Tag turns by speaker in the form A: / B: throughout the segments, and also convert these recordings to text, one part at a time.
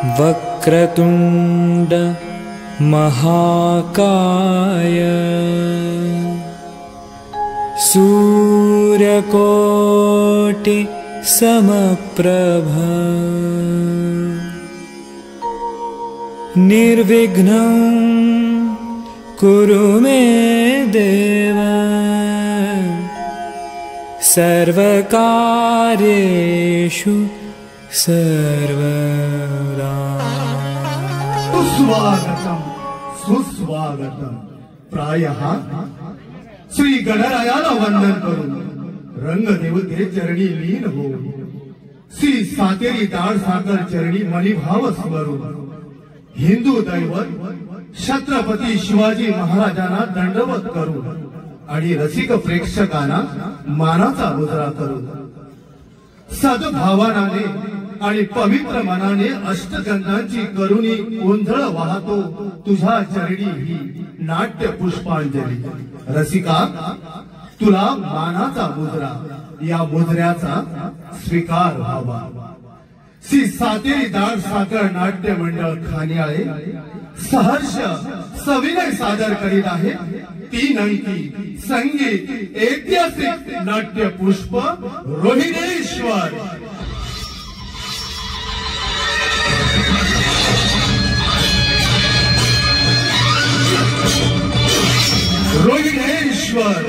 A: वक्रतुंड महाकाय सूर्यकोटि समप्रभ निर्विघ्नं कुरु मे देव सर्वकार्येषु सर्वदा।
B: सुस्वागतम सुस्वागतम। प्रायः श्री गणरायाला वंदन करून रंगदेवते चरणी लीन हो, श्री सातेरी दाळ साकर चरणी मणिभाव स्मरून हिंदू दैवत छत्रपती शिवाजी महाराजांना दंडवत करून आणि रसिक प्रेक्षकांना मानाचा मुजरा करून सद्भावनाने आणि पवित्र मनाने अष्टगंधांची करुणी ओंधळ वाहतो तुझ्या चरणी ही नाट्य पुष्पांजली। रसिका, तुला मानाचा मुजरा, या मुजऱ्याचा स्वीकार व्हावा। श्री सातेरी दाळ साकर नाट्य मंडळ खानियाळे सहर्ष सविनय सादर करीत आहे 3 अंकी संगीत ऐतिहासिक नाट्य पुष्प रोहिणेश्वर। रोहिणेश्वर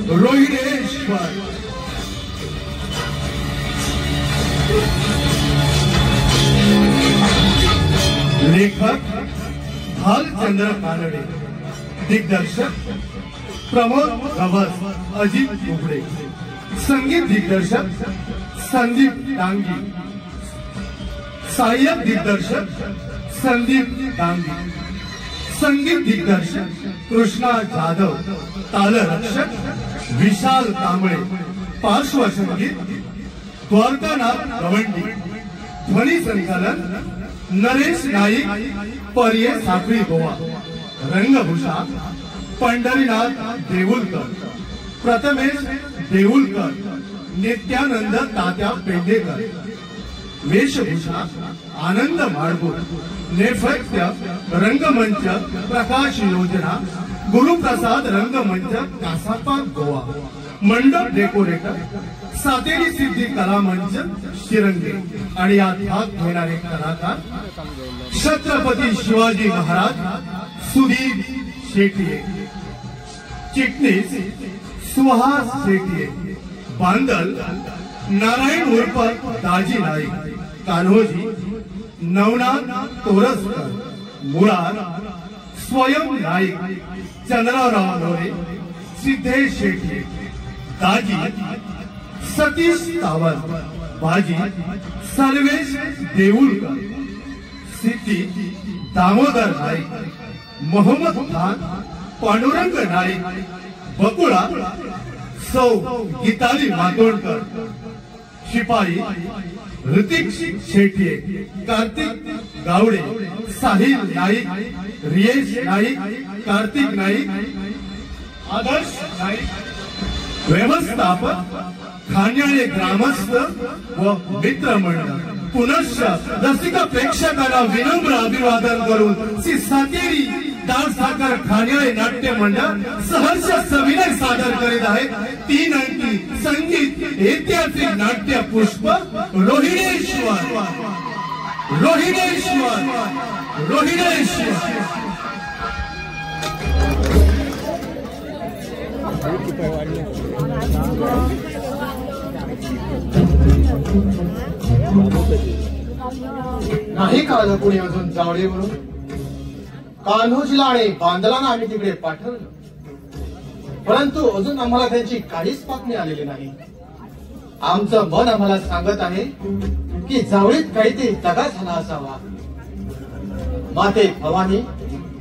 B: रोहिणेश्वर। लेखक भालचंद्र कानडे, दिग्दर्शक प्रमोद गवस, अजित उघडे, संगीत दिग्दर्शक संदीप डांगी, सहाय्यक दिग्दर्शक संदीप डांगी, संगीत दिग्दर्शक कृष्णा जाधव, तालरक्षक विशाल कांबळे, पार्श्वसंगीत द्वारकानाथ गवंडी, ध्वनी संकलन नरेश नाईक, पर्ये साखळी गोवा, रंगभूषा पंढरीनाथ देऊलकर, प्रथमेश देऊलकर, नित्यानंद तात्या पेंडेकर, वेशभूषा आनंद माडगुळ, नेपथ्य रंगमंच प्रकाश योजना गुरुप्रसाद रंगमंच कासापा गोवा, मंडप डेकोरेटर सातेरी सिद्धी कला मंच शिरंगे आणि यात भाग घेणारे कलाकार छत्रपती शिवाजी महाराज सुधीर शेटिये, चिटणीस सुहास शेटिये, बांदल नारायण उर्फ दाजी नाईक, कान्होजी नवनाथ तोरसकर, मुरार स्वयं नाईक, चंद्रराव लोरे, सिद्धेश शेट्टी, दाजी सतीश सावंत, बाजी सर्वेश देऊलकर, सिद्धी दामोदर नाईक, मोहम्मद खान, पांडुरंग नाईक, बकुळा सौ गीताली मातोंडकर, शिपाई ऋतिक शेट्ये, कार्तिक गावडे, साहिल नाईक, रियेश नाईक, कार्तिक नाईक, आदर्श नाईक, व्यवस्थापक खानियाळे ग्रामस्थ व मित्र मंडळ। पुनश्च रसिक प्रेक्षकांना विनम्र अभिवादन करून श्री सातेरी दाळ साकर खानियाळे नाट्य मंडळ सहर्ष सविनय सादर करीत आहे 3 अंकी संगीत ऐतिहासिक नाट्य पुष्प रोहिणेश्वर रोहिणेश्वर रोहिणेश्वर।
C: नाही का आलं कुणी अजून जावळे म्हणून? कान्होजीला आणि बांदलांना आम्ही तिकडे पाठवलं, परंतु अजून आम्हाला त्यांची काहीच बातमी आलेली नाही। आमचं मन आम्हाला सांगत आहे की जावळीत काहीतरी दगा झाला असावा। माते भवानी,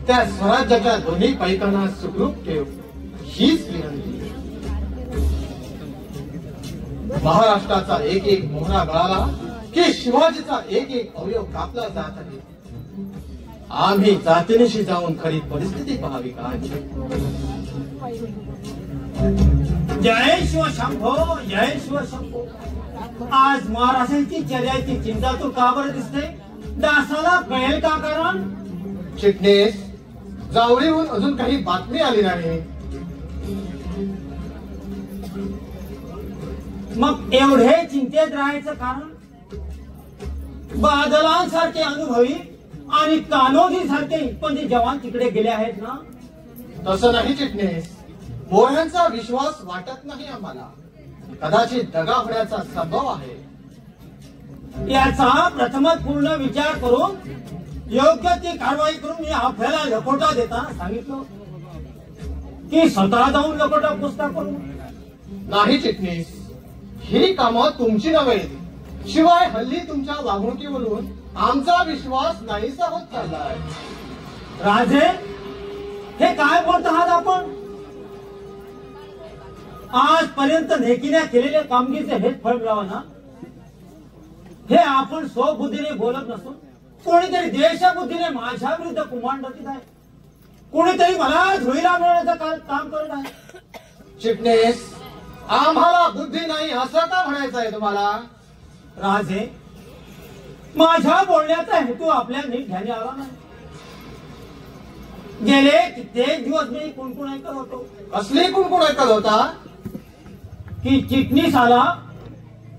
C: त्या स्वराज्याच्या दोन्ही पैकांना सुखरूप ठेव हीच विनंती। महाराष्ट्राचा एक एक मोहरा गळाला की शिवाजीचा एक एक अवयव कापला जात आहे। आम्ही जातीनिशी जाऊन खरी परिस्थिती पाहावी का?
D: जय शिव शंभो, जय शिव शंभो। आज महाराजांची चर्याची चिंता तू का बरं दिसते? दासाला कळेल का कारण?
C: चिटणीस, जावळीहून अजून काही बातमी आली नाही.
D: मग एवढे चिंतेत राहायचं कारण? बादलांसारखे अनुभवी आणि कान्होजी सारखे पण जवान तिकडे गेले आहेत ना.
C: तसं नाही चिटणीस, मोऱ्यांचा विश्वास वाटत नाही आम्हाला. कदाचित दगा होण्याचा संभव आहे.
D: याचा प्रथमच पूर्ण विचार करून योग्य ती कारवाई करून मी आपल्याला लकोटा देताना सांगितलं की स्वतः जाऊन लकोटा पुस्तक करू.
C: नाही चिटणीस, ही कामं तुमची नव्हे. शिवाय हल्ली तुमच्या वागणुकीवरून आमचा विश्वास नाहीसा होत चाललाय.
D: राजे, हे काय बोलत आहात आपण? आजपर्यंत नेकीने केलेल्या कामगिरीचे हेच फळ मिळावं ना. हे आपण स्वबुद्धीने बोलत नसून कोणीतरी देशबुद्धीने माझ्या विरुद्ध कुमांड रचित आहे. कोणीतरी मला धुळीला मिळवण्याचं काम करत आहे.
C: चिटणीस, आम्हाला बुद्धी नाही असं का म्हणायचं आहे तुम्हाला?
D: राजे, माझ्या बोलण्याचा हेतू आपल्या नीट ध्यानी आला नाही. गेले कित्येक दिवस मी कुणकुण ऐकत होतो.
C: असली कुणकुण ऐकत होता
D: की चिटणीसाला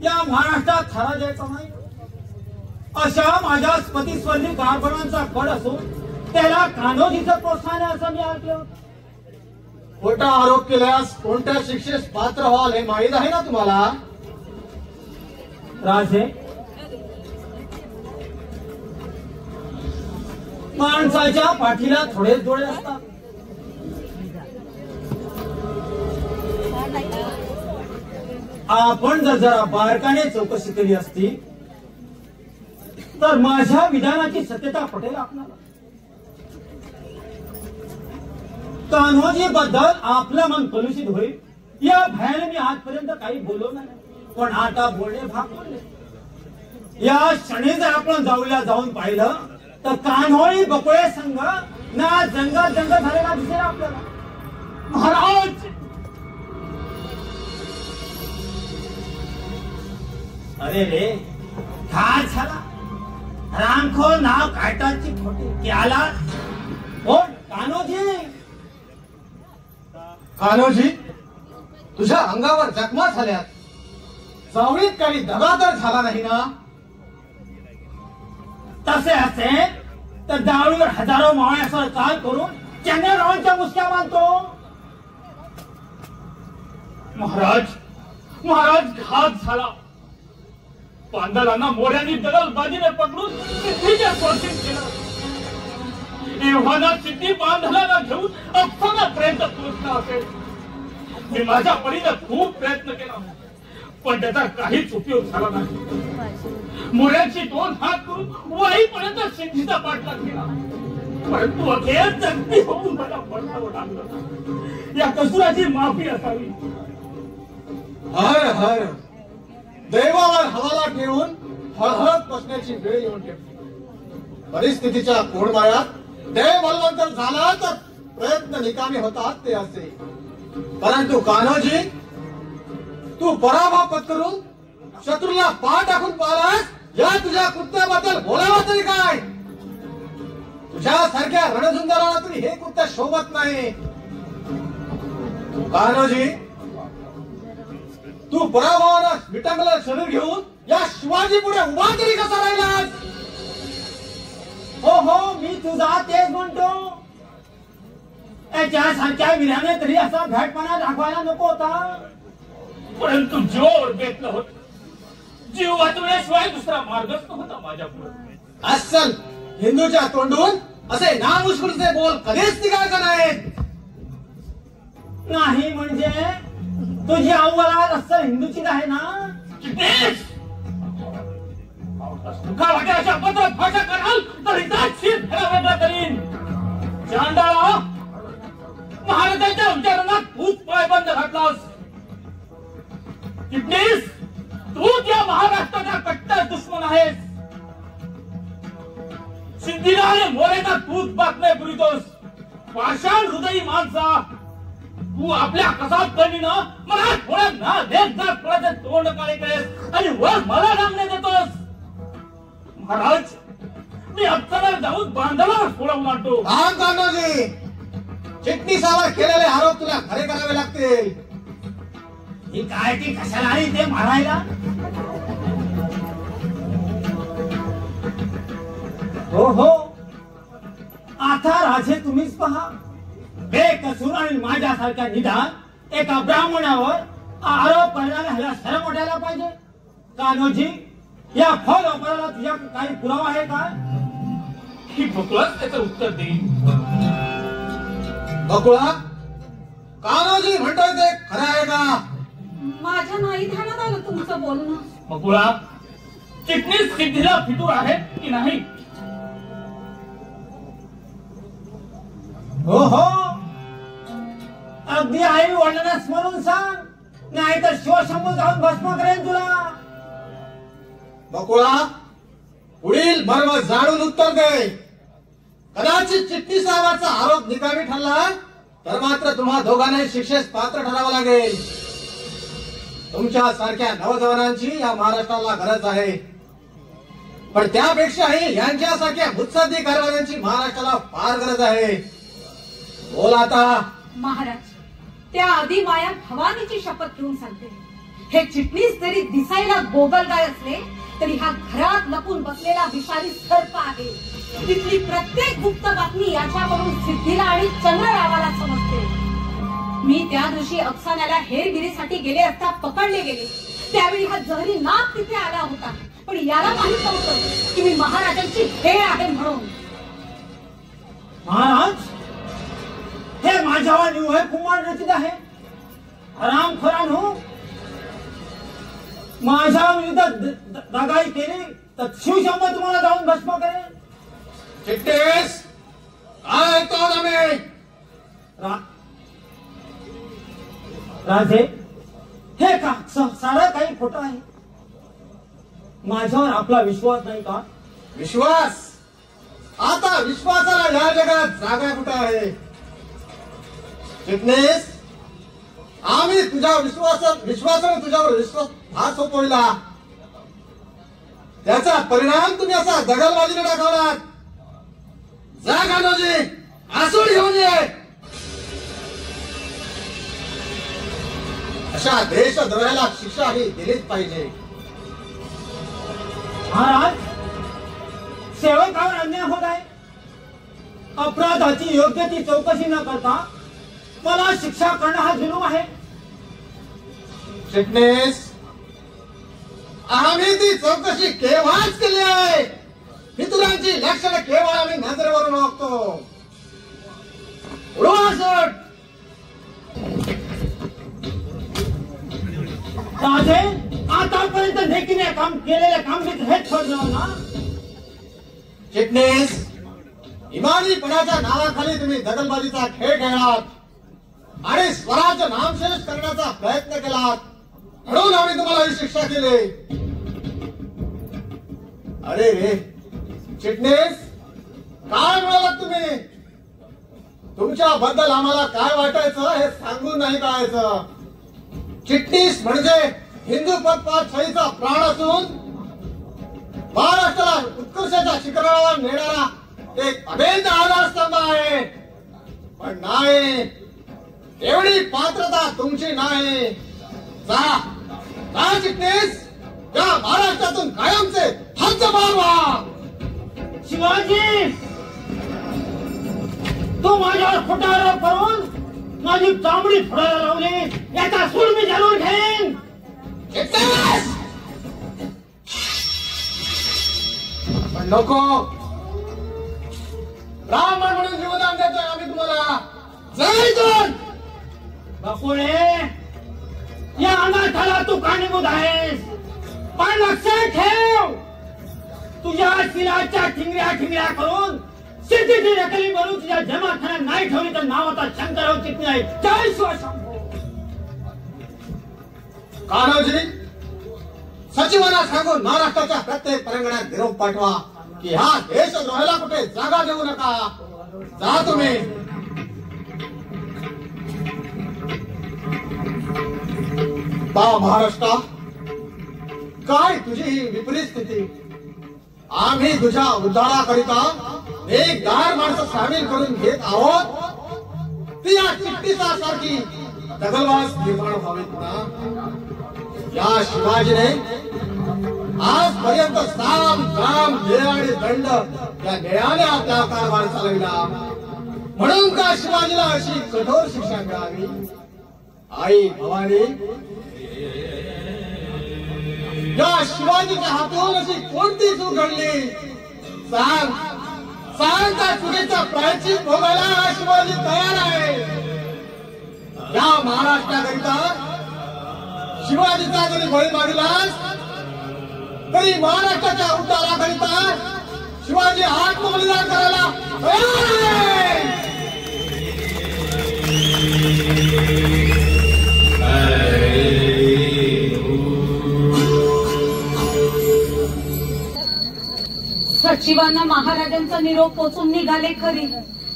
D: या महाराष्ट्रात थारा द्यायचा नाही. अशा माझ्या स्पतिस्वर्णी कारभारांचा कड असून त्याला कान्होजीचं प्रोत्साहन आहे असं मी ऐकलं.
C: खोटा आरोप केल्यास कोणत्या शिक्षेस पात्र व्हाल हे माहीत आहे ना तुम्हाला?
D: राजे, माणसाच्या पाठीला थोडेच डोळे असतात. आपण जरा बारकाने चौकशी केली असती तर माझ्या विधानाची सत्यता पटेल आपल्याला. कान्होजी बद्दल आपलं मन कलुषित होईल या भयाने मी आजपर्यंत काही बोललो नाही. पण आता बोलणे भाग पडले. या क्षणी जर आपण जाऊला जाऊन पाहिलं तर कान्होळी बकोळे संघ ना जंग झालेला दिसेल आपल्याला. महाराज, अरे रे, काय झाला? रामखोर नाव काटाची खोटी आला. कोण? कान्होजी.
C: कान्होजी, तुझ्या अंगावर जखमा झाल्यात. जावळीत काही दगा तर झाला नाही ना?
D: तसे असेल तर जावळीवर हजारो मावळ्यासह चाल करून चंद्ररावांच्या मुसक्या बांधतो.
E: महाराज घात झाला. पांडलांना मोऱ्यांनी दगलबाजीने पकडून सिद्धीच्या स्वाधीन केलं. एव्हाना सिद्धी बांधलांना घेऊन अफसानापर्यंत पोहोचला असेल. मी माझ्या परीने खूप प्रयत्न केला पण त्याचा काहीच उपयोग झाला नाही. मोऱ्यांची 2 हात करून वाईपर्यंत सिद्धीचा पाठलाग केला परंतु अखेर जखमी होऊन मला पडतावं लागलं. या कसुराची माफी असावी.
C: हर हर, देवावर हवाला ठेवून हळहळत बसण्याची वेळ येऊन ठेवली. परिस्थितीच्या कोंडमाळ्यात देव बलवंतर झाला तर प्रयत्न निकामी होतात ते असे. परंतु कान्होजी, तू पराभव पत्करून शत्रूला पाय टाकून पाहिलास. या तुझ्या कृत्याबद्दल बोलावं तरी काय? तुझ्यासारख्या रणझुंजाराला तरी हे कृत्य शोभत नाही. कान्होजी, तू पराभवानं विटंबलेलं शरीर घेऊन या शिवाजी पुढे उभा तरी कसा राहिलास?
D: हो, मी तुझा तेच म्हणतो. याच्यासारख्या वीराने तरी असा घाटपणा दाखवायला नको होता.
E: परंतु जोर बेतलं होत. जीव वाचवण्याशिवाय दुसरा मार्गच नव्हता माझ्यापुढे.
C: अस्सल हिंदूच्या तोंडून असे नामुष्किलचे बोल कधीच निघायचे नाहीत.
D: नाही म्हणजे तुझी अव्वल अस्सल हिंदूचीच आहे ना?
E: अशा पत्रात भाषा कराल तर शिर वेगळा करीन. चांडाळा, महाराजांच्या विचारांना तूच पायबंद घातलास. चिटणीस, तूच या महाराष्ट्राचा कट्टर दुश्मन आहेस. सिद्धीला आणि मोरेचा तूच बातम्या पुरवितोस. पाषाण हृदयी माणसा, तू आपल्या कसाब करणीनं मला थोड्या ना देश जात पडायचे तोंड काळे केस आणि वर मला डांगणे देतोस. महाराज, मी अप्सरा जाऊन बांधला सोडवून आणतो.
C: राम कान्होजी, चिटणीसावर केलेले आरोप तुला खरे करावे लागतील.
D: ही काय ती कशाला आली ते मारायला? हो हो, आता राजे तुम्हीच पहा. बेकसूर आणि माझ्यासारख्या निदान एका ब्राह्मणावर आरोप करण्याला ह्याला शरम वाटायला पाहिजे. कान्होजी, या फॉल ऑफरला तुझ्या काही पुरावा आहे का?
E: ही बकुळाच त्याचं उत्तर देईल.
C: बकुळा, कान्होजी म्हणतोय ते खरं आहे का?
F: माझ्या नाही ध्यानात आलं तुमचं बोलणं.
E: बकुळा, चिटणीस सिद्धीला फितूर आहे की नाही?
D: हो हो, अगदी आई वडिलांना स्मरून सांग, नाहीतर शिवशंभू जाऊन भस्म करेन तुला.
C: बकुळा, पुढील मर्म जाणून उत्तर दे. कदाचित चिटणीसावरचा आरोप निकामी ठरला तर मात्र तुम्हा दोघांनाही शिक्षेस पात्र ठरावं लागेल. तुमच्या सारख्या नवजवानांची या महाराष्ट्राला गरज आहे, पण त्यापेक्षाही यांच्यासारख्या मुत्सद्दी कारवायांची महाराष्ट्राला फार गरज आहे. बोल आता.
F: महाराज, त्या आधी माया भवानीची शपथ घेऊन सांगते, हे चिटणीस जरी दिसायला गोगलगाय असले तरी हा घरात लपून बसलेला विषारी सर्प आहे. तिथली प्रत्येक गुप्त बातमी याच्याकडून सिद्धीला आणि चंद्ररावाला समजते. मी त्या दिवशी अफसान्याला हेरगिरीसाठी गेले असता पकडले गेले. त्यावेळी हा जहरी नाग तिथे आला होता, पण याला माहित नव्हतं की मी महाराजांची हेर आहे म्हणून.
D: महाराज, हे माझ्यावर निव्वळ कुमार रचित आहे. हरामखोरांनो, माझ्या विरुद्ध दगाई केली तर शिवशंभू तुम्हाला जाऊन भस्म करेल.
C: चिटणीस, काय ऐकतो आम्ही?
D: राजे, हे का सारं काही खोटं आहे? माझ्यावर आपला विश्वास नाही का?
C: विश्वास? आता विश्वासाला या जगात जागा कुठं आहे? चिटणीस, आम्ही तुझ्या विश्वासाने तुझ्यावर विश्वास हा सोपविला. त्याचा परिणाम तुम्ही असा दगलबाजीने दाखवलात. जा कान्होजी, आसूड घेऊन ये. अशा देशद्रोहाला शिक्षा ही दिलीच पाहिजे.
D: महाराज, सेवकावर अन्याय होत आहे. अपराधाची योग्य ती चौकशी न करता मला शिक्षा करणं हा जुलूम आहे.
C: चिटणीस, आम्ही ती चौकशी केव्हाच केली आहे. पितुरांची लक्षणं केवळ आम्ही नजरेवरून ओळखतो. उडवा सोड.
D: राजे, आतापर्यंत देखील काम केलेल्या कामगिरी हेच सोडलं ना?
C: चिटणीस, इमानीपणाच्या नावाखाली तुम्ही दगलबाजीचा खेळ खेळलात आणि स्वराज्य नामशेष करण्याचा प्रयत्न केलात, म्हणून आम्ही तुम्हाला ही शिक्षा केली. अरे रे चिटणीस, काय म्हणालात तुम्ही? तुमच्याबद्दल आम्हाला काय वाटायचं हे सांगून नाही कळायचं. चिटणीस म्हणजे हिंदू पक्षपातशाहीचा प्राण असून महाराष्ट्राला उत्कर्षाच्या शिखरावर नेणारा एक अभेद्य आधारस्तंभ आहे. पण नाही, एवढी पात्रता तुमची नाही. जा चिटणीस, या महाराष्ट्रातून कायमचे हद्दपार व्हा.
D: शिवाजी, तू माझ्यावर खोटा आरोप करून माझी चामडी फोडायला लावली, याचा सूड मी जाणून घेईन.
C: चिटणीस, पण नको. ब्राह्मण म्हणून जीवदान देतोय आम्ही तुम्हाला. जायचं.
D: बकुळे, या अनाथाला तू कारणीभूत आहेस, पण लक्षात ठेव, तुझ्या शिलाच्या ठिंगऱ्या करून सिद्धीची नकली बनवून तुझ्या जन्मस्थानात नाही ठेवली तर नावाचा शंकरराव चिटणीस आहे. जय शिवशंभू.
C: कान्होजी, सचिवांना सांगून महाराष्ट्राच्या प्रत्येक परगण्यात निरोप पाठवा की हा देशद्रोहाला कुठे जागा देऊ नका. जा तुम्ही. महाराष्ट्र काय तुझी ही विपरीत स्थिती? आम्ही तुझ्या उद्धाराकरिता एक दार माणसं सामील करून घेत आहोत, ती या चिठ्ठीसारखी दगलबाज निर्माण व्हावीत ना. या शिवाजीने आजपर्यंत साम दाम देय आणि दंड या न्यायाने आपला कारभार चालविला, म्हणून का शिवाजीला अशी कठोर शिक्षा मिळावी? आई भवानी, या शिवाजीच्या हातून अशी कोणती चूक घडली? सांग सांग, त्या चुकीचा प्रायश्चित भोगायला हा शिवाजी तयार आहे. या महाराष्ट्राकरिता शिवाजीचा जरी बळी मागलास तरी महाराष्ट्राच्या उद्धाराकरिता शिवाजी आत्मबलिदान करायला तयार आहे.
F: सचिवांना महाराजांचा निरोप पोचून निघाले खरी,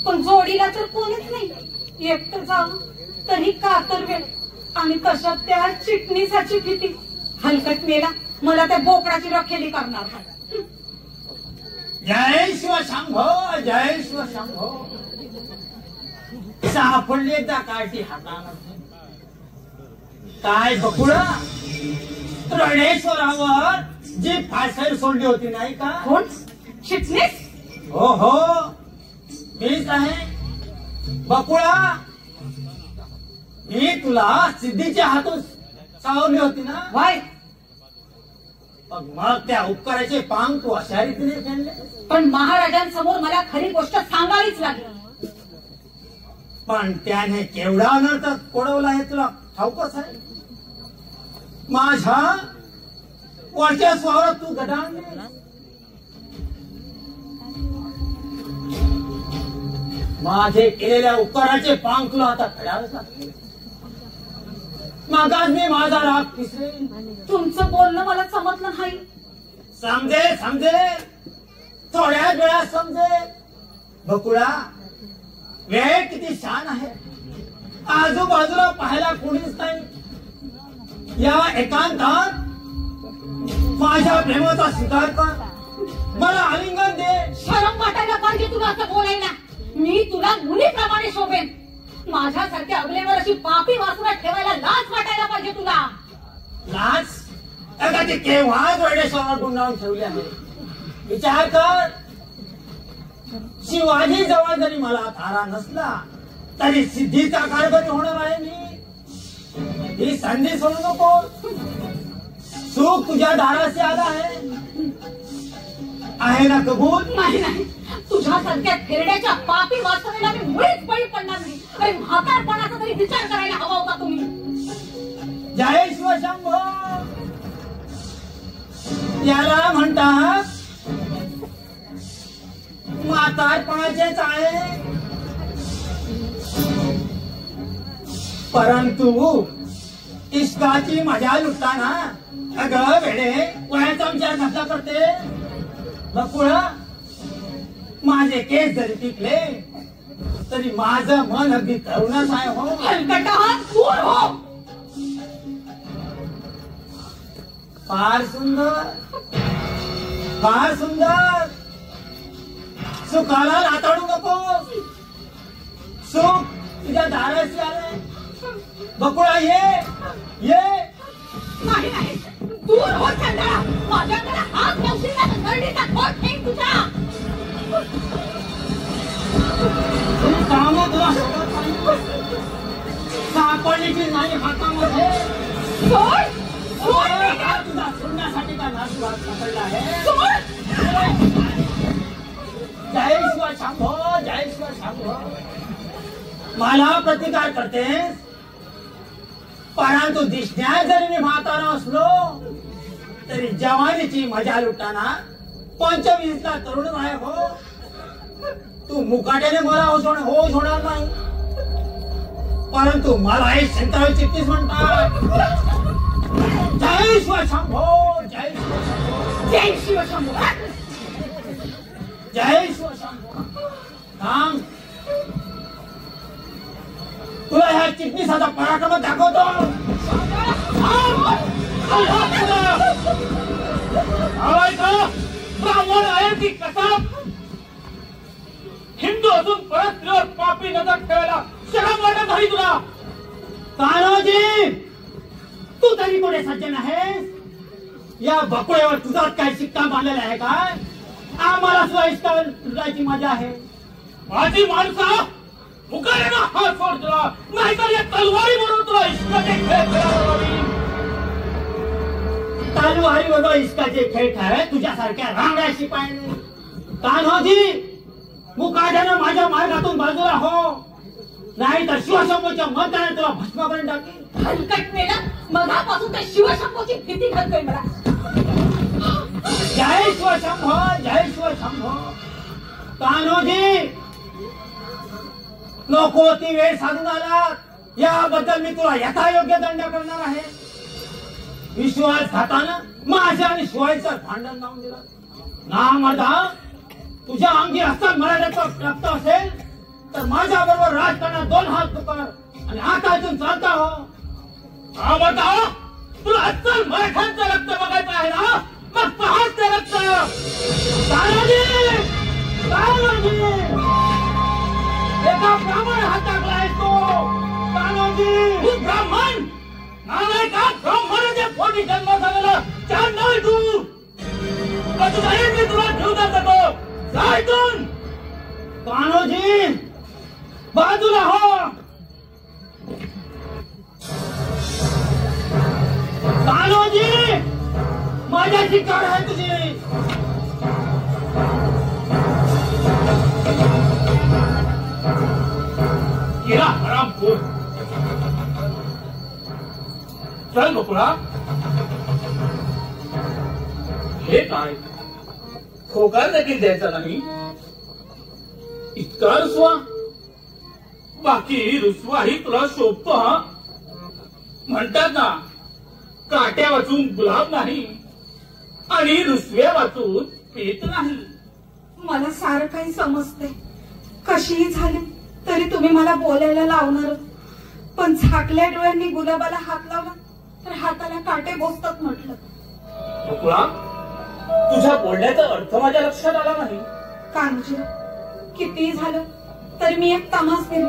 F: पण जोडीला तर कोणीच नाही. एकटं जावं तरी कातर वेळ, आणि तशात त्या चिटणीसाची भीती. हलकटणीला मला त्या बोकडाची रखेली करणार.
D: जय शिवशंभो, जय शिवशंभो. सापडली एकदा काठी हातामध्ये. काय बकुळा, रणेश्वरावर जी फासर सोडली होती नाही का?
F: कोण? चिटणीस?
D: हो हो, मीच आहे बकुळा. मी तुला सिद्धीच्या हातून चावली होती ना?
F: वाय,
D: मग त्या उपकाराचे पांग तू अशा रीतीने फेडले.
F: पण महाराजांसमोर मला खरी गोष्ट सांगावीच लागली.
D: पण त्याने केवढा अनर्थ कोडवला हे तुला ठाऊकच आहे. माझ्या वरच्या स्वारात तू गदांडले. माझे केलेल्या उपकाराचे पांग तुला आता फेडावेच लागते. मागास मी माझा राग पिसरेन.
F: तुमचं बोलणं मला समजलं नाही.
D: समजे समजे, थोड्या वेळात समजे. बकुळा, वेळ किती छान आहे. आजूबाजूला पाहायला कोणीच नाही. या एकांतात माझ्या प्रेमाचा स्वीकार कर. मला आलिंगन दे.
F: शरम वाटायला पाहिजे तुला असं बोलायला. मी तुला मुलीप्रमाणे शोभेन. माझ्यासारख्या अगलेवर अशी पापी वासना ठेवायला लाज वाटायला पाहिजे तुला.
D: लाज? अगं ते केव्हा जोडेश्वरावर गुंडाळून ठेवले आहे. विचार कर. शिवाजी जवळ जरी मला तारा नसला तरी सिद्धीचा कारभारी होणार आहे मी. ही संधी सोडू नको. सुख तुझ्या दाराशी आला आहे ना कबूल?
F: नाही नाही, तुझ्यासारख्या खेरड्याच्या पापी वासनेला मी मुळीच बळी पडणार नाही. अरे म्हातारपणाचा तरी विचार करायला हवा होता तुम्ही.
D: जय शिवशंभो. याला म्हणतात म्हातारपणाचेच आहे. परंतु इश्काची मजा लुटताना अगं वेडे वयाचा विचार कसला करते. बकुळा, माझे केस जरी टिकले तरी माझं मन अगदी तरुणच आहे. हो
F: हलकटात दूर हो.
D: फार सुंदर, फार सुंदर. सुखाला लाताडू नको. सुख तुझ्या दाराशी आले. बकुळा, ये.
F: नाही नाही, दूर हो चंद्रा. माझ्याकडे हात लावशील ना तर नरडीचा खोट ठेक तुझा.
D: काम तुला सापडलीची नाही हातामध्ये.
F: सोड सोड
D: तुझा सोडण्यासाठी का नाश पकडला आहे. जय शिवशंभो, जय शिवशंभो. मला प्रतिकार करतेस, परंतु दिसण्यात जरी मी म्हातारा असलो तरी जवानीची मजा लुटताना 25ला तरुण आहे. हो, तू मुकाट्याने मला होश होणार नाही. परंतु मला हे शंकरावी चित्तीस म्हणतात. जय शिवशंभो, जय शिवशंभो,
F: जय शिवशंभो,
D: जय शिवशंभो. थांब, तुला ह्या चिटणीसाचा पराक्रम दाखवतो.
E: ब्राह्मण आहे की कसा? हिंदू असून परत स्त्रीवर पापी नजर ठेवायला शरम वाटत नाही तुला?
D: कान्होजी, तू तरी कोणी सज्जन आहेस? या बकुळ्यावर तुझा काय शिक्का मारलेला आहे काय? आम्हाला सुद्धा इष्टा लुटायची मजा आहे.
E: माझी माणसा मुकायला हा सोड तुला, नाहीतर या तलवारी म्हणून तुला इष्टाचे खेळ खेळायला लावीन.
D: तलवारी बरोबर इष्टाचे खेळ खेळ तुझ्यासारख्या रांगड्या शिपायाने. कान्होजी, मुकाट्यानं माझ्या मार्गातून बाजूला हो, नाही तर शिवशंभूच्या मताने तुला भस्म करून टाकेल.
F: हलकट मेला, मगापासून त्या शिवशंभूची भीती घालतोय मला.
D: जय शिवशंभो, जय शिवशंभो. कान्होजी, नको ती वेळ साधून आला, याबद्दल मी तुला यथायोग्य दंड करणार आहे. विश्वासघातानं माझ्या आणि शिवायचं भांडण लावून दिलं. ना मर्दा, तुझ्या अंगी असताना मराठ्याचा रक्त असेल तर माझ्या बरोबर राजकारणात 2 हात पुकार आणि आता इथून चालता हो.
E: हा मर्दा, तुला अस्सल मराठ्यांचं रक्त बघायचं आहे ना? मग पाहत ते रक्त.
D: तानाजी, तानाजी, एका ब्राह्मण हात टाकलाय तो. तानाजी,
E: तू ब्राह्मण नाही का? ब्राह्मणाच्या पोटी जन्म झालेला चार नाही तू. मी तुला ठेवता जातो. जायतून
D: कान्होजी, बाजूला हो. कान्होजी, माझ्याची काढ आहे तुझी.
E: गेला हरामखोर. चल बकुळा. हे काय, होकार देखील द्यायचा नाही? इतका रुसवा? बाकी रुसवाही तुला शोभतो हा? म्हणतात ना, काट्या वाचून गुलाब नाही आणि रुसव्या वाचून पेत नाही.
F: मला सारं काही समजते. कशीही झाली तरी तुम्ही मला बोलायला लावणार, पण झाकल्या डोळ्यांनी गुलाबाला हात लावला तर हाताला काटे बोचतात म्हटलं.
E: बकुळा, तुझ्या बोलण्याचा अर्थ माझ्या लक्षात आला नाही.
F: कान्होजी, कितीही झालं तरी मी एक तमास दिली,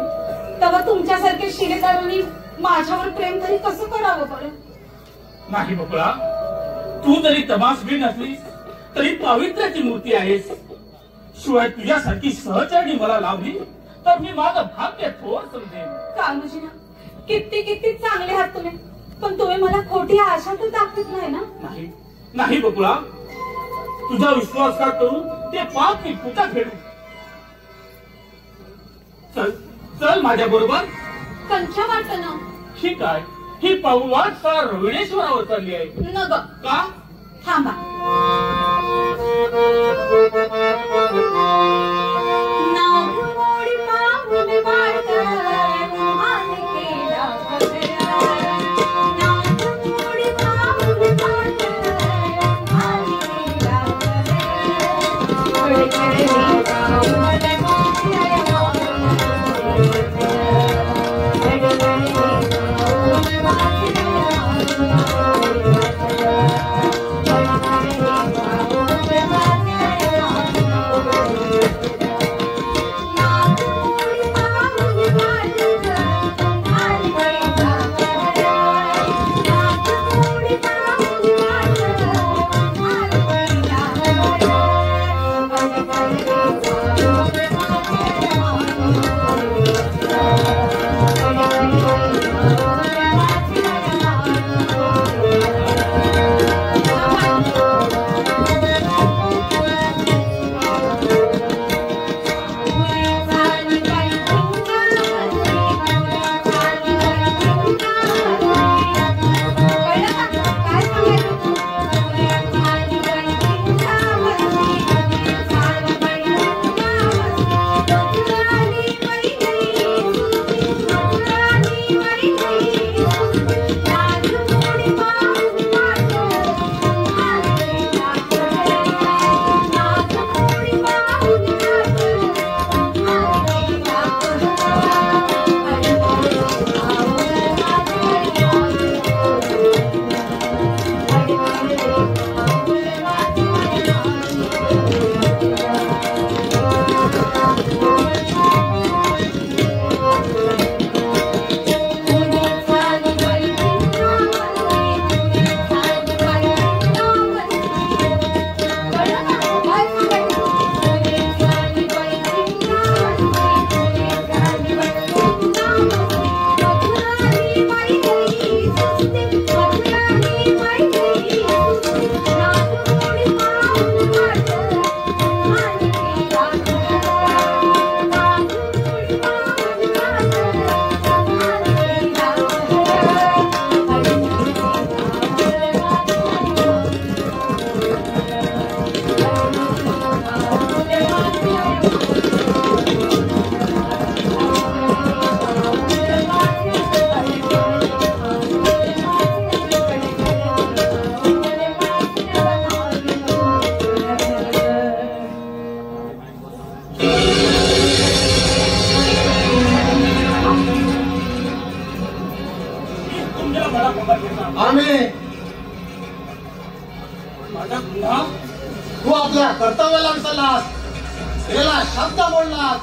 F: तेव्हा तुमच्यासारख्या शिलेदारांनी माझ्यावर प्रेम तरी कसं करावं बरं?
E: नाही बकुळा, तू जरी तमासबीर नसलीस तरी पावित्र्याची मूर्ती आहेस. शिवाय तुझ्यासारखी सहचरणी मला लाभली तर मी माझं भाग्य थोर समजेन.
F: कान्होजी, किती किती चांगले आहात तुम्ही, पण तुम्ही मला खोटी आशा तर दाखवत नाही ना?
E: नाही नाही बकुळा, तुझा विश्वासघात करून ते पाप मी कुठा खेळू. चल चल माझ्या बरोबर.
F: कंच्या वाटत ना?
E: ठीक आहे, ही पाऊलवाट सारा रविणेश्वरावर चालली आहे.
F: न ग,
E: का?
F: थांबा. नागमोडी पाहून वाढतं, मान केला खगडा. नागमोडी पाहून वाढतं, मान केला खगडा. कडकडे पाऊल
E: माझ्या पुन्हा
C: तू आपल्या कर्तव्याला विसरलास, गेला शब्द बोललास.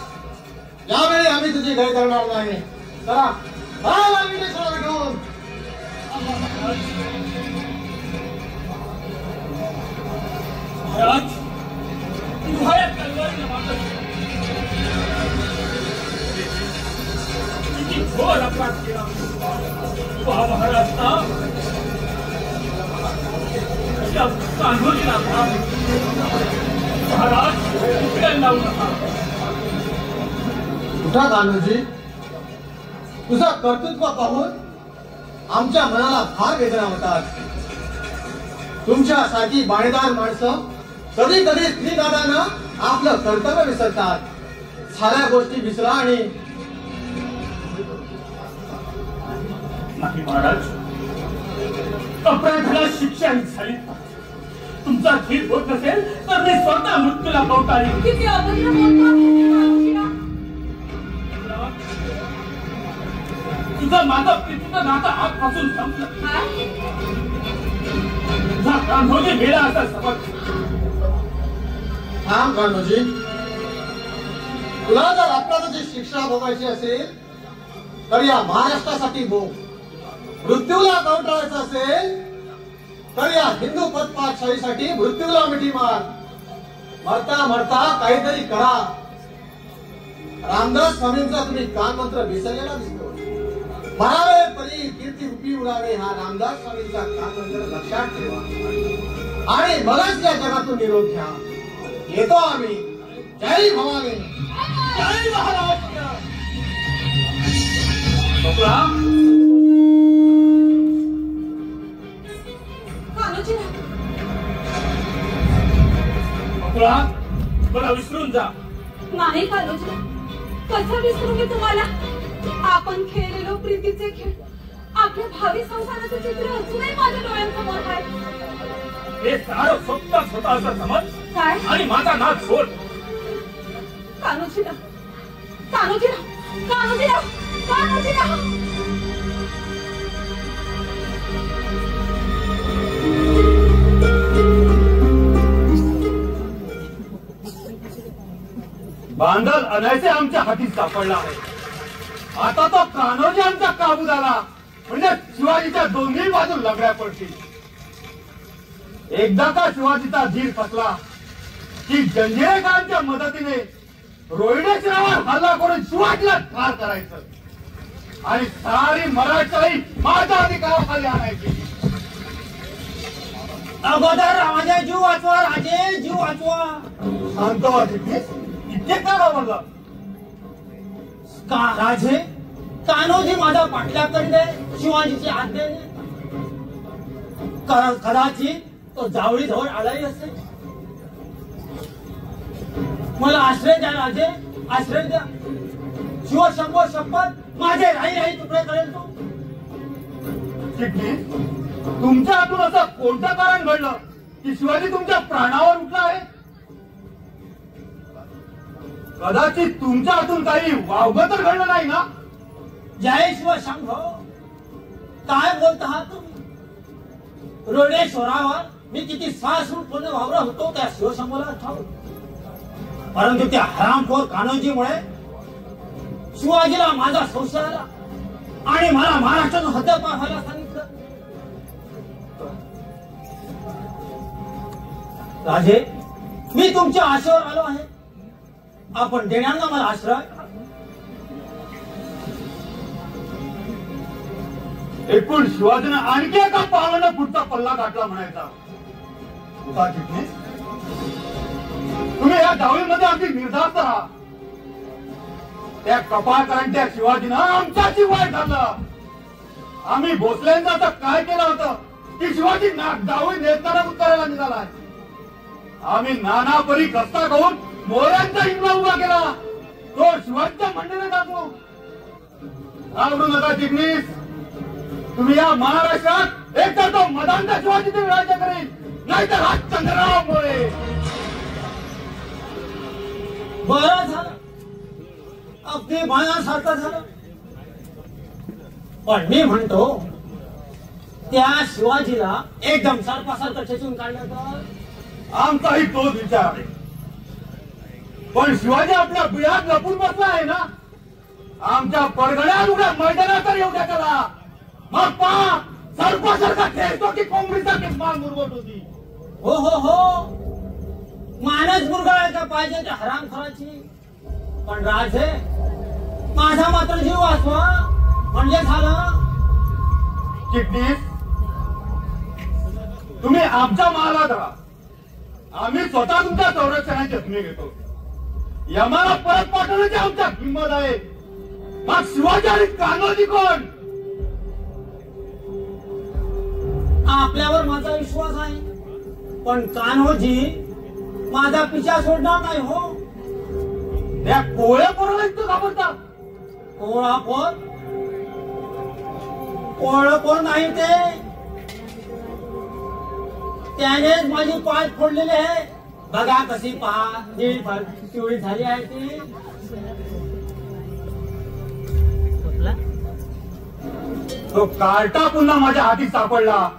C: यावेळी आम्ही तुझी गय करणार नाही. चला विघ्नेश्वराला घेऊन.
E: महाराज तुम्हाऱ्या तलवारीने मारलं. किती घोर अपराध केला पहा महाराज ना. या कान्होजीला महाराज उकळायला लावू नका.
C: उठा कान्होजी, तुझं कर्तृत्व पाहून आमच्या मनाला फार वेदना होतात. तुमच्यासाठी बाणेदार माणसं कधी कधी स्त्रीदादांना आपलं कर्तव्य विसरतात. साऱ्या गोष्टी विसरा आणि
E: नाही महाराज, अपराधाला शिक्षा ही झाली. तुमचा धीर होत नसेल तर मी स्वतः मृत्यूला पावताळी.
F: किती अभद्र बोलता कान्होजीला.
E: तुझं माझं प्रीतीचं नातं आजपासून संपलं.
F: काय?
E: तुझा कान्होजी गेला असा समज.
C: थांब कान्होजी, तुला जर अपराधाची शिक्षा भोगायची असेल तर या महाराष्ट्रासाठी भोग. मृत्यूला कंटाळायचं असेल तर या हिंदू पदपातशाहीसाठी मृत्यूला मिठी मार. मरता मरता काहीतरी करा. रामदास स्वामींचा तुम्ही कान मंत्र विसरलेला दिसतो. मरावे परी कीर्ती रूपी उडावे हा रामदास स्वामींचा कान मंत्र लक्षात ठेवा आणि मगच या जगातून निरोप घ्या. येतो आम्ही. जय भवानी.
E: जय महाराज. बकुळा,
F: कान्होजीला.
E: बकुळा, मला विसरून जा.
F: नाही कान्होजीला, कसं विसरू मी तुम्हाला. आपण खेळलेलो प्रीतीचे खेळ, आपल्या भावी संसाराचं चित्र अजूनही माझ्या डोळ्यांसमोर आहे.
E: हे सारं फक्त स्वतःचा समज
F: काय?
E: आणि माझा नाच सोड.
F: कान्होजीला, कान्होजीला, कान्होजीला, कान्होजीला.
E: बांधल अनायसे आमच्या हाती सापडला आहे. आता तो कान्होजी आमच्या काबू झाला म्हणजे शिवाजीच्या दोन्ही बाजू लढल्या पडतील. एकदा का शिवाजीचा धीर फसला की जंजिरेकरांच्या मदतीने रोहिडेश्वरावर हल्ला करून शिवाजीला ठार करायचं आणि सारी मराठशाही माझ्या अधिकाराखाली आणायची.
D: अगोदर माझा जीव वाचवा राजे, जीव वाचवा.
E: शांत वाटते इतके का घाबरला?
D: का राजे, कान्होजी माझा पाठलाग करीत आहे शिवाजीची आज्ञेने. कदाचित तो जावळी जवळ आलाही असेल. मला आश्रय द्या राजे, आश्रय द्या. शिवशंभो शपथ माझे राही राही तुकडे करेल तो.
E: चिठ्ठी, तुमच्या हातून असं कोणतं कारण घडलं की शिवाजी तुमच्या प्राणावर उठला आहे? कदाचित तुमच्या हातून काही वावगं तर घडलं नाही ना?
D: जय शिवशंभो, काय बोलत आहात तुम्ही? रोडेश्वरावर मी किती सासूरपणे वावरा होतो त्या शिवशंभोला ठाऊक. परंतु त्या हरामखोर कान्होजीमुळे शिवाजीला माझा संशय आला आणि मला महाराष्ट्रातून हद्दपार व्हायला सांगितलं. राजे, मी तुमच्या आशेवर आलो आहे. आपण देणार ना मला आश्रय?
E: एकूण शिवाजीनं आणखी एका पावलानं पुढचा पल्ला गाठला म्हणायचा. होता चिटणीस, तुम्ही या डावीमध्ये अगदी निर्धास्त राहा. त्या कपाळकरांच्या शिवाजीनं आमच्याशी वाईट झालं. आम्ही भोसल्यांचा तर काय केलं होतं की शिवाजी डावी नेताना उतरायला निघालाय. आम्ही नाना परी कस्ता खाऊन मोऱ्यांचा हिंगला उभा केला. तो शिवाजीच्या मंडीने टाकू. आवडू नका चिटणीस. तुम्ही या महाराष्ट्रात एक तर तो मदांचा शिवाजीचे राज्य करेल, नाहीतर हा चंद्रराव मोरे.
D: बरं झालं, अगदी मनासारखं झालं. पण मी म्हणतो त्या शिवाजीला एकदम सरपासारखं ठेचून काढलं तर
E: आमचाही तोच विचार आहे. पण शिवाजी आपल्या बिळात लपून बसला आहे ना. आमच्या परगड्यात उद्या मैदानात येऊ द्या त्याला. मग पहा सरपासारखा ठेचतो की कोंबडीसारखी मान मुरवत होती.
D: हो हो हो, मानच मुरगाळायचा पाहिजे त्या हरामखोराची. पण राजे, माझा मात्र जीव वाचवा म्हणजे झालं.
E: चिटणीस, तुम्ही आमच्या महालात राहा. आम्ही स्वतः तुमच्या संरक्षणाची जखमी घेतो. यमाला परत पाठवण्याची आमच्या किंमत आहे. मग शिवाजी आणि कान्होजी कोण?
D: आपल्यावर माझा विश्वास आहे, पण कान्होजी माझा पिछा सोडणार नाही हो.
E: त्या कोळ्या पोराला इतकं घाबरतात.
D: कोळा कोण? कोळ कोण नाही ते, त्यानेच माझी पाय फोडलेले आहे. बघा कशी पहा पिवळी झाली आहे ती.
E: तो कार्टा पुन्हा माझ्या हाती सापडला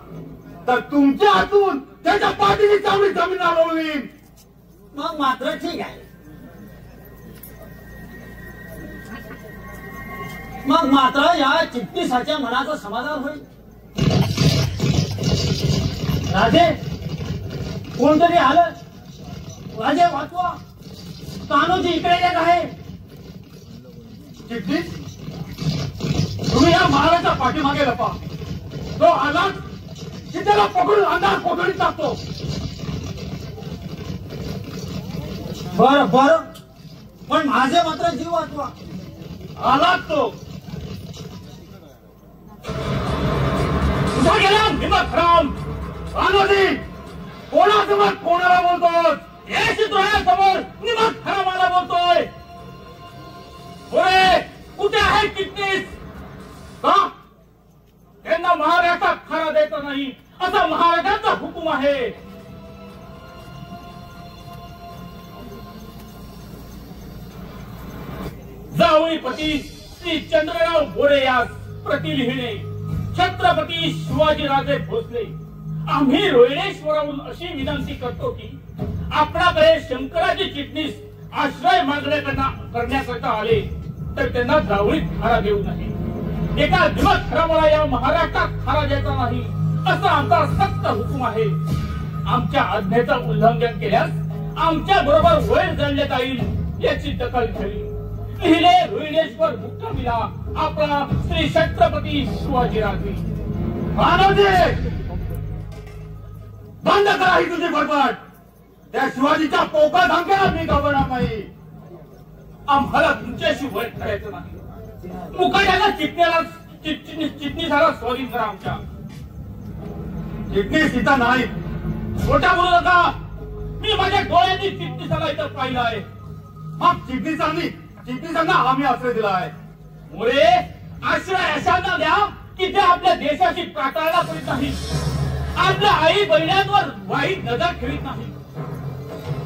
E: तर तुमच्या हातून त्याच्या पाठीची चांगली जमीन आलोळवीन.
D: मग मात्र ठीक आहे. मग मात्र या चिटणीसाच्या मनाचं समाधान होईल. राजे, कोणतरी आलं. राजे वाचवा, कान्होजी इकडे येत आहे.
E: चिटणीस, तुम्ही या महाराजा पाठीमागे लपा. तो आला की त्याला पकडून अंधार कोठडीत टाकतो.
D: बर बर, पण माझे मात्र जीव वाचवा.
E: आलाच तो. कुठे गेला हिम्मतराम? कान्होजी, कोणासमोर कोणाला बोलतोस? हे चित्रयासमोर हिम्मतरामाला बोलतोय. होय, कुठे आहे चिटणीस? का त्यांना महाराष्ट्रात खरा द्यायचा नाही असा महाराजांचा हुकूम आहे. जावळीपती श्री चंद्रराव भोळे यास प्रति लिहिणे. छत्रपती शिवाजीराजे भोसले, आम्ही रोहिणेश्वराहून अशी विनंती करतो की आपणाकडे शंकराजी चिटणीस आश्रय करण्याकरता आले तर त्यांना जावळीत खारा देऊ नये. एका हिम्मतरामाला या महाराष्ट्रात खारा द्यायचा नाही असा आमचा सक्त हुकूम आहे. आमच्या आज्ञेचं उल्लंघन केल्यास आमच्या बरोबर वैर जाणण्यात येईल याची दखल घ्यावी. लिहिले रोहिणेश्वर मुक्कामीला आपला श्री छत्रपती शिवाजीराजे. कान्होजी, बंद करा ही तुझी बडबड. त्या शिवाजीच्या पोका धांक्याला मी घाबरणार नाही. आम्हाला तुमच्याशी वैर करायचं नाही. मुकाट्याला चिटणीसाला स्वाधीन करा. आमच्या चिटणीस इथं नाही. खोटा बोलू नका. मी माझ्या डोळ्यांनी चिटणीसाला इथं पाहिलं आहे. मग चिटणीसांना आम्ही आश्रय दिला आहे. मुळे आश्रय अशांना द्या की ते आपल्या देशाची प्राकाळा करीत नाही, आपल्या आई बहिण्यांवर वाईट नजर ठेवीत नाही,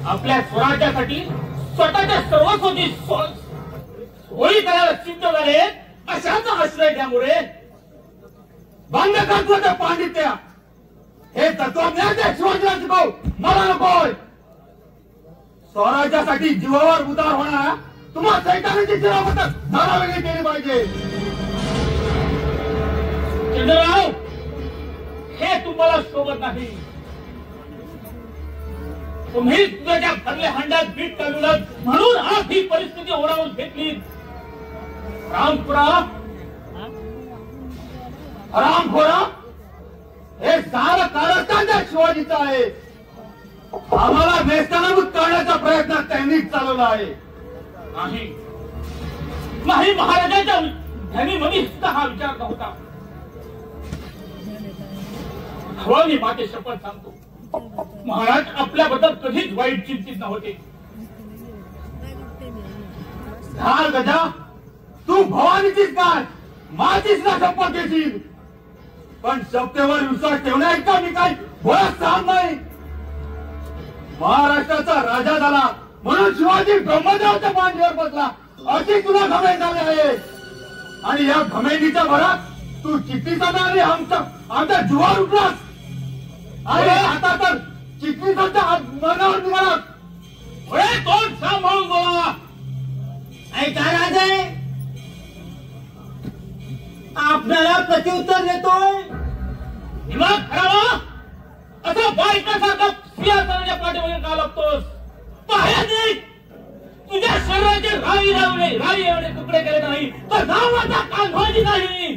E: आपल्या स्वराज्यासाठी स्वतःच्या सर्वस्वची होळी करायला सिद्ध झाले अशांचा आश्रय द्यामुळे बंद करतो त्या पांडित्या. हे तत्वज्ञान त्या शिवाजीला शिकव, मला नकोय. स्वराज्यासाठी जीवावर उदार होणार तुम्हाला सैतानाची शिरापद्धत धारा वेगळी केली पाहिजे. चंद्रराव, हे तुम्हाला शोभत नाही. तुम्ही तुझ्या भरल्या हंड्यात बीट काढून म्हणून आज ही परिस्थिती ओढावून घेतली. रामखोरा, हे सारं कारस्थान त्या शिवाजीचं आहे. आम्हाला नेस्तानाबूत करण्याचा प्रयत्न त्यांनीच चालवला आहे. नाही, महाराजांच्या ध्यानीमध्ये सुद्धा हा विचार नव्हता. भवानी माते शपथ सांगतो, महाराज आपल्याबद्दल कधीच वाईट चिंतित नव्हते. धार गजा, तू भवानीचीच काय माझीच ना शपथ घेशील. पण शपथेवर विश्वास ठेवण्या इतका मी काही बोलत राहत नाही. महाराष्ट्राचा राजा झाला म्हणून शिवाजी ब्रह्मदेवाच्या मांडीवर बसला अशी तुला घमेंड झाली आहे. आणि या घमेंडीच्या भरात तू चित्तीचा आणि आमच्या आमचा जुवार उठलास अरे आता तर चिटणीसांच्या मनावर निघालास. पुढे तोंड सांभाळून बोला.
D: ऐका राजे, आपल्याला प्रत्युत्तर देतोय.
E: दिमाग खराबा असं बायकासारखं सिंहासनाच्या पाठीमागे का लागतोस? पाया दे. तुझ्या शरीराचे राई एवढे तुकडे केले नाही तर नावाचा कान्होजी नाही.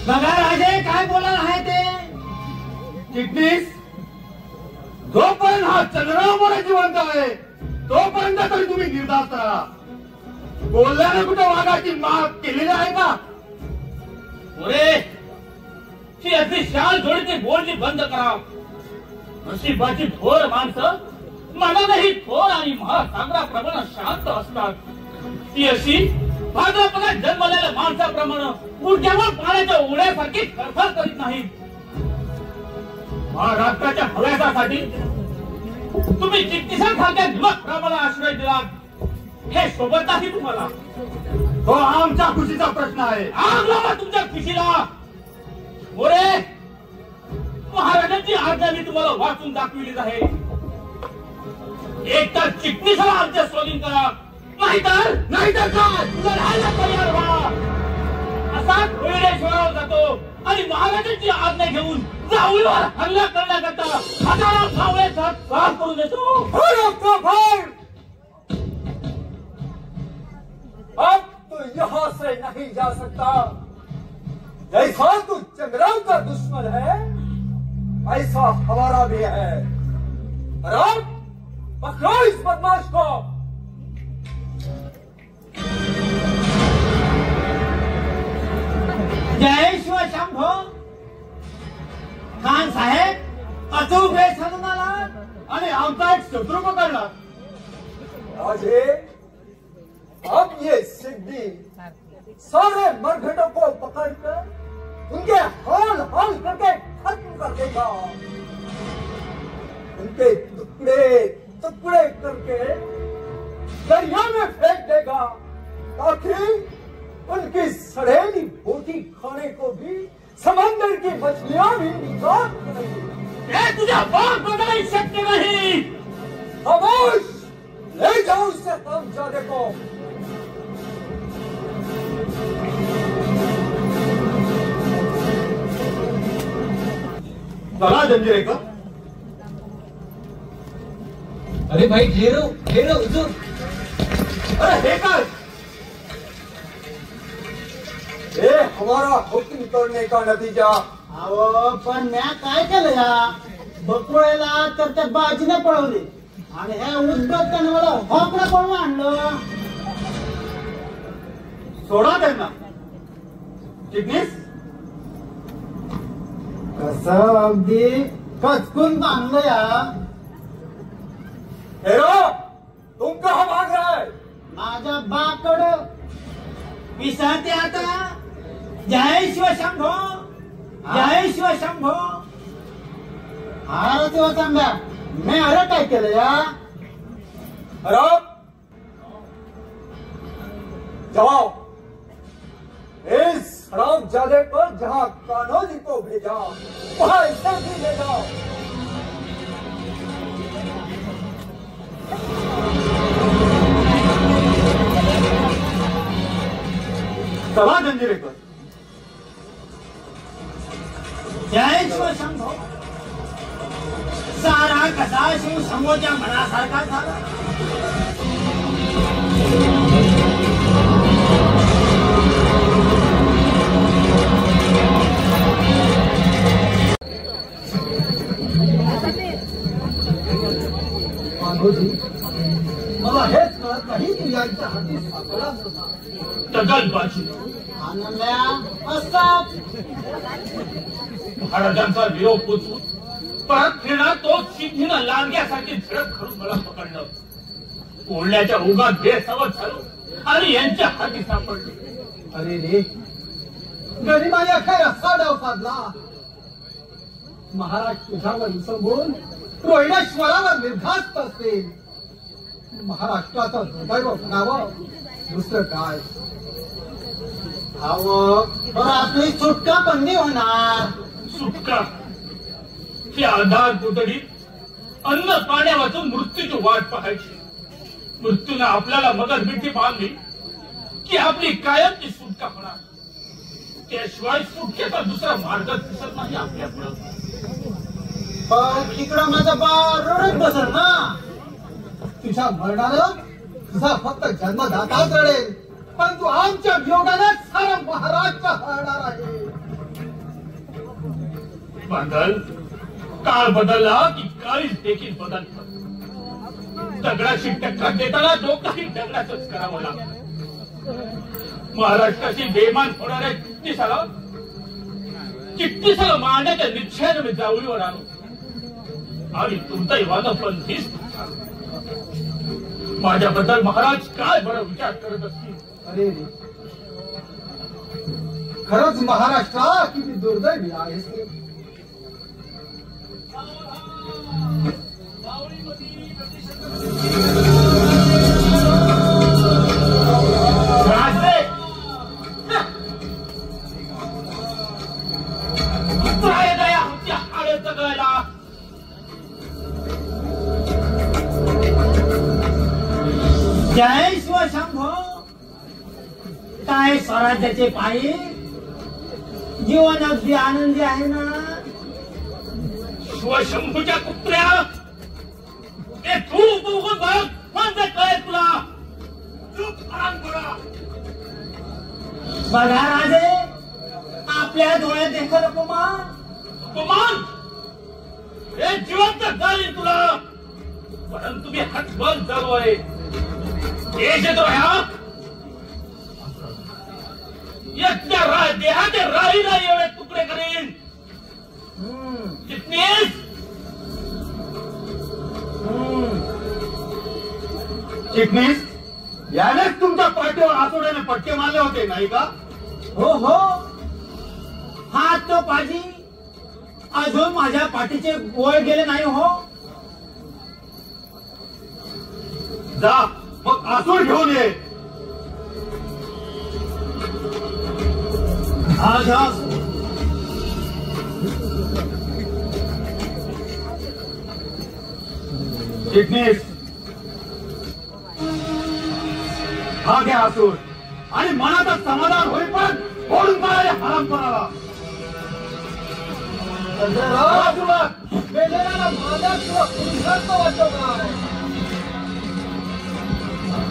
D: बघा राजे, काय बोलायला आहे ते.
E: चिटणीस, जोपर्यंत हा चंद्रावर जिवंत आहे तोपर्यंत तरी तुम्ही निर्धास्त राहा. बोलल्याने कुठे वाघाची माग केलेली आहे का? पुरे ती अगदी शाल जोडीची बोलणी बंद करा. नशिबाची थोर माणसं मनानेही थोर आणि महासागराप्रमाणे शांत असतात. ती अशी भाद्रपदात जन्मलेल्या माणसाप्रमाणे ऊर्जावर पाण्याच्या ओढ्यासारखी खरखर करीत नाहीत. महाराष्ट्राच्या हव्यासासाठी तुम्ही चिटणीसांसारख्या दिवसप्रमाणे आश्रय दिलात. हे सोबत नाही तुम्हाला. तो आमच्या खुशीचा प्रश्न आहे. आग लावा तुमच्या खुशीला. मोरे, महाराजांची आज्ञा मी तुम्हाला वाचून दाखविलीच आहे. एक तर चिटणीसाला आमच्या स्वाधीन करा, नाहीतर काय लढायला तयार व्हा. असा कोयडेश्वरावर जातो आणि महाराजांची आज्ञा घेऊन जाऊळीवर हल्ला करण्याकरता हजारो सावळ्याचा त्रास करून देतो.
G: अब तो यहाँ से नहीं जा सकता. जैसा तू चंद्राव का दुश्मन है ऐसा हमारा भी है. और अब पकड़ो इस बदमाश को.
D: जय शिव शंभो. खान साहेब, अचूक वेळ साधून आला
E: आणि आमचा एक शत्रू पकडला.
G: राजे, अब ये सिद्धि सारे मरघटों को पकड़कर उनके हाल करके खत्म कर देगा. उनके टुकड़े टुकड़े करके दरिया में फेंक देगा ताकि उनकी सड़ेली बोटी खाने को भी समंदर की मछलियां भी निकाल करेंगी.
E: तुझ्या बाप बघायला शक्य नाही.
G: खामोश, ले जाओ उससे काम जाने को.
E: चला जंजिरेकर.
G: अरे भाई घेरो घेरो हुजूर.
E: अरे हे काय?
G: ये हमारा हुक्म तोड़ने का नतीजा.
D: अहो, पण म्या काय केलं या बकुळेला तर त्या बाजीने पळवले आणि ह्या उद्बत्त्याने मला होकडं पळून आणलं.
E: सोडा त्यांना. चिटणीस,
D: कसं अगदी कचकून बांधलं या.
G: हेरो, तुम कहाँ भाग रहा है?
D: माझ्या बाकड विसाते आता. जय शिव शंभो, जय शिव शंभो. अरे तेव्हा सांगा, मी अरे काय केलं या.
G: हेरो, जाओ इस हरामजादे को जहाँ कान्होजी को भेजा वहाँ इसे भी ले जाओ.
E: चला जंजिरेकर.
D: जय शिव शंभो. सारा कसा शिव शंभोच्या मनासारखा झाला.
G: मला हेच कळत नाही तू यांच्या हाती सापडला होता.
E: दगलबाजी.
D: आनंद्या असतात.
E: महाराजांचा विरोध पोचवून परत फिरणार तो सिद्धीनं लांडग्यासारखी झडप करून मला पकडलं. कोल्ह्याच्या उगात बेसवत झालो आणि यांच्या हाती सापडले.
C: अरे रे, गरिमाया काय असा डाव साधला. महाराज तुझ्यावर विसंबून रोहिणेश्वरावर निर्धास्त असेल. महाराष्ट्राचं दुर्दैव म्हणावं दुसरं काय.
D: अहो पण आपली सुटका पण नाही होणार.
E: सुटका ही आधार कोठडीत अन्न पाण्या वाचून मृत्यूची वाट पाहायची. मृत्यूने आपल्याला मदत मिठी बांधली की आपली कायमची सुटका होणार. त्याशिवाय सुटकेचा दुसरा मार्ग दिसत नाही आपल्यापुढं.
D: पण तिकडं माझा बाळ रडत बसल ना.
C: तुझ्या मरणानं तुझा फक्त जन्मदाताच रडेल, परंतु आमच्या वियोगाने सारा महाराष्ट्र हरणार आहे.
E: बांधल काळ बदलला की काळीच देखील बदलतं. दगडाशी टक्कर देताना डोकाही दगडाचंच करावं लागतं. महाराष्ट्राची बेमान होणाऱ्या चिठ्ठीसाला मांडण्याच्या निश्चयाने मी जावळीवर आलो आणि दुर्दैवानं पण हीच माझ्याबद्दल महाराज काय बरं विचार करत असतील.
C: अरे खरंच महाराष्ट्रा किती दुर्दैवी आहेस.
D: जय शिवशंभो. काय स्वराज्याचे पायी जीवन अगदी आनंदी आहे ना.
E: शिवशंभूच्या कुत्र्या ते तू बघून बघ म्हणजे काय तुला. चूप आराम करा.
D: बघा राजे आपल्या डोळ्यात देखल अपमान.
E: अपमान हे जिवंत झाली तुला, परंतु मी हतबल झालो आहे. देशद्रोह्या देहाच्या राहीला एवढे तुकडे करेन. चिटणीस
B: चिटणीस यानेच तुमच्या पाठीवर आतोड्याने पट्टे मारले होते नाही का?
D: हो हो हा तो पाजी अजून माझ्या पाठीचे गोळ गेले नाही हो.
B: जा मग आसूड घेऊन ये.
D: आज
B: चिटणीस हा घ्या आसूड आणि मनाचं समाधान होईपर्यंत फोडून मारायला हराम करावा.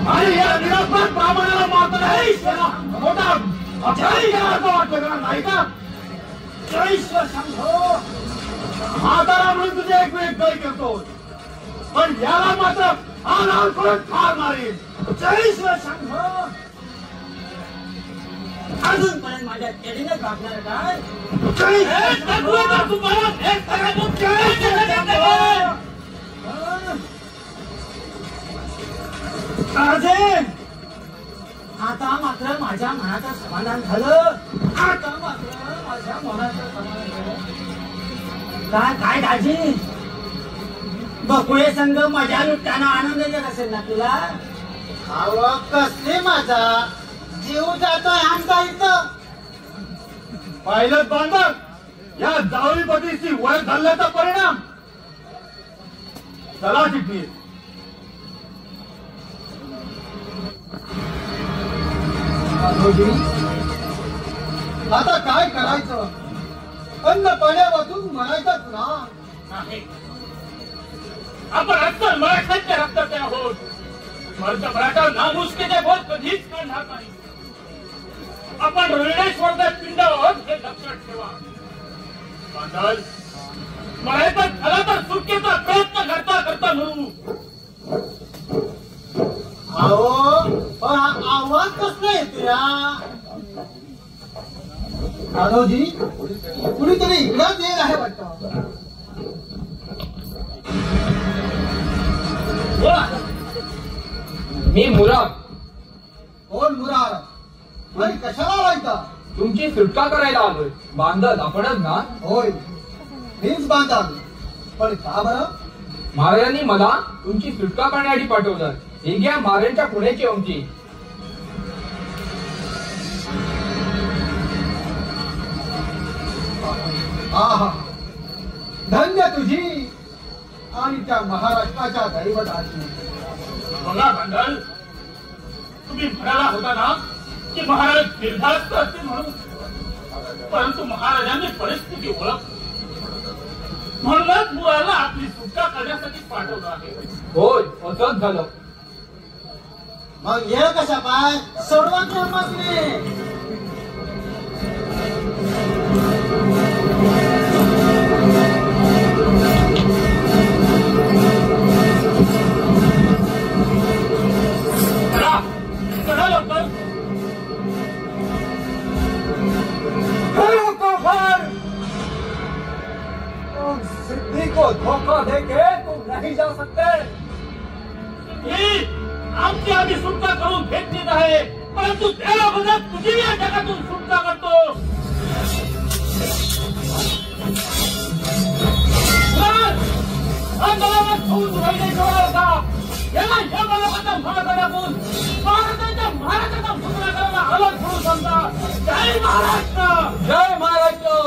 B: आणि या निरपराध ब्राह्मणाला मारता नाही मोठा अपराधी करायचं वाटलं का नाही का?
D: जय शिवशंभो.
B: म्हातारा म्हणून तुझे एक वेळ गय करतो, पण याला मात्र आनार करून ठार मारील.
D: जय शिवशंभो. अजूनपर्यंत माझ्या केडीने कापणार काय. राजे आता मात्र माझ्या मनाचं समाधान झालं. आता मात्र माझ्या मनाचं समाधान झालं. काय काय दाजी बकुळे संघ मजा लुटताना आनंद येत असेल ना तुला.
C: अहो कसले माझा जीव जातोय आमचा इथं.
B: पाहिलं बांधव या जावळीपतीची वय घालण्याचा परिणाम. चला चिटणीस.
C: आता काय करायचं. अन्न पाण्या वाचून म्हणायचंच ना.
E: नाही आपण अस्सल मराठ्यांच्या रक्ताचे आहोत. मर्द मराठा नामुष्कीचे बोल कधीच काढणार नाही. आपण ऋणेश्वरचा पिंड आहोत हे लक्षात ठेवा. बांधल मराठा झाला तर सुटकेचा प्रयत्न करता करता म्हणू.
C: अहो पण हा आवाज कसला येतो या. दादोजी कुणीतरी इकडंच येत आहे वाटतं.
H: मी मुराद.
C: कोण मुरार आणि कशाला व्हायचा.
H: तुमची सुटका करायला आलोय. बांधल आपणच ना.
C: होय मीच बांधाल. पण का बरं.
H: महाराजांनी मला तुमची सुटका करण्यासाठी पाठवलं. ही घ्या महाराजांच्या पुण्याची अंगठी.
C: आहा, धन्य तुझी आणि त्या महाराष्ट्राच्या दैवताची.
E: बघा भांडल, तुम्ही म्हणाला होता ना की महाराज निर्धास्त असतील म्हणून, परंतु महाराजांनी परिस्थिती ओळख म्हणूनच मुलाला आपली सुटका करण्यासाठी पाठवलं आहे.
H: होय, असंच झालं.
D: मग येळ कशा पाय सोडवा क्रमाने.
E: करा लवकर.
G: तुम सिद्धि को धोखा देके तुम नहीं जा सकते.
E: ही आमची आधी सुटका करून घेतली आहे, परंतु त्याला बघत तुझी या जगातून सुटका करतो. या बालकाचा महाराजा टाकून महाराजांच्या महाराजाचा सुटका करायला अलग म्हणून सांगता. जय महाराष्ट्र,
H: जय महाराष्ट्र.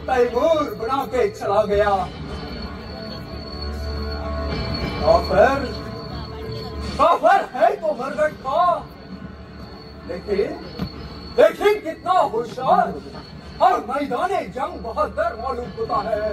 G: तैमूर बना के चला गया, और फिर काफर है तो मरगट का, लेकिन कितना होशियार और मैदाने जंग बहादुर मालूम होता है.